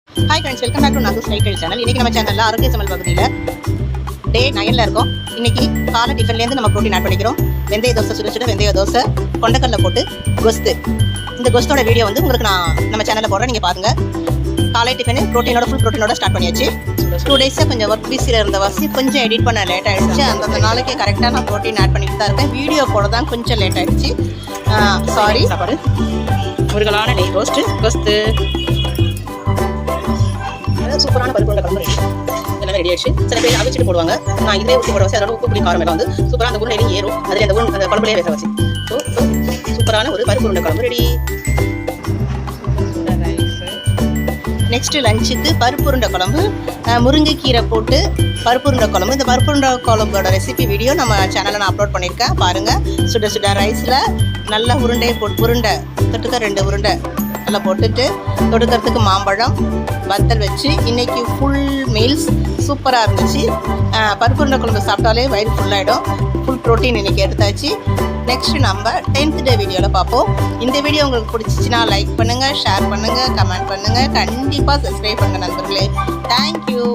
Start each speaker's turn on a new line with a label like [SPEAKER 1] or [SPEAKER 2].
[SPEAKER 1] Hi friends, welcome back to Nagu's lifestyle channel. இன்றைக்கி நம்ம சேனலில் ஆரோக்கிய சமையல் பகுதியில் டே 9ல் இருக்கோம். இன்றைக்கி காலை டிஃபன்லேருந்து நம்ம ப்ரோட்டீன் ஆட் பண்ணிக்கிறோம். வெந்தய தோசை, சுட சுட வெந்தய தோசை, கொண்டக்கடலை போட்டு கொஸ்து. இந்த கொஸ்தோட வீடியோ வந்து உங்களுக்கு நான் நம்ம சேனலில் போடுறேன், நீங்கள் பாருங்கள். காலை டிஃபனு ப்ரோட்டீனோட ஃபுல் ப்ரோட்டீனோட ஸ்டார்ட் பண்ணியாச்சு. 2 டேஸாக கொஞ்சம் ஒர்க் பிஸியில் இருந்த வாசி கொஞ்சம் எடிட் பண்ண லேட் ஆகிடுச்சு. அந்த நாளைக்கு கரெக்டாக நான் ப்ரோட்டீன் ஆட் பண்ணிட்டு தான் இருக்கேன். வீடியோ போட தான் கொஞ்சம் லேட் ஆகிடுச்சு, சாரி. சாப்பாடு முருகலான நெய் ரோஸ்ட்டு கொஸ்து, சூப்பரான பருப்பு உருண்டை குழம்பு ரெடி. எல்லாமே ரெடி ஆயிடுச்சு. சில பேர் அவிச்சிட்டு போடுவாங்க, நான் இதே ஊற்றி போட வச்சு அதோட உப்பு புளி காரம் எல்லாம் வந்து சூப்பராக அந்த உருண்டையிலையும் ஏறும். அதில் அந்த குழம்புலேயே வேக வச்சு சூப்பரான ஒரு பருப்பு உருண்டை குழம்பு ரெடி. நெக்ஸ்ட்டு லஞ்சுக்கு பருப்பு உருண்டை குழம்பு, முருங்கைக்கீரை போட்டு பருப்பு உருண்டை குழம்பு. இந்த பருப்பு உருண்டை குழம்போட ரெசிபி வீடியோ நம்ம சேனலில் நான் அப்லோட் பண்ணியிருக்கேன், பாருங்கள். சுட சுட ரைஸில் நல்ல உருண்டையை போட்டு உருண்டை தொட்டுக்க 2 உருண்டை நல்லா போட்டுட்டு தொடுக்கிறதுக்கு மாம்பழம் வத்தல் வச்சு இன்றைக்கி ஃபுல் மீல்ஸ் சூப்பராக இருந்துச்சு. பருப்பு உருண்டை குழம்பு சாப்பிட்டாலே வயிறு ஃபுல்லாகிடும். ஃபுல் ப்ரோட்டீன் இன்றைக்கி எடுத்தாச்சு. நெக்ஸ்ட்டு நம்ம 10th டே வீடியோவில் பார்ப்போம். இந்த வீடியோ உங்களுக்கு பிடிச்சிச்சின்னா லைக் பண்ணுங்கள், ஷேர் பண்ணுங்கள், கமெண்ட் பண்ணுங்கள், கண்டிப்பாக சப்ஸ்கிரைப் பண்ணுங்கள் நண்பர்களே. தேங்க்யூ.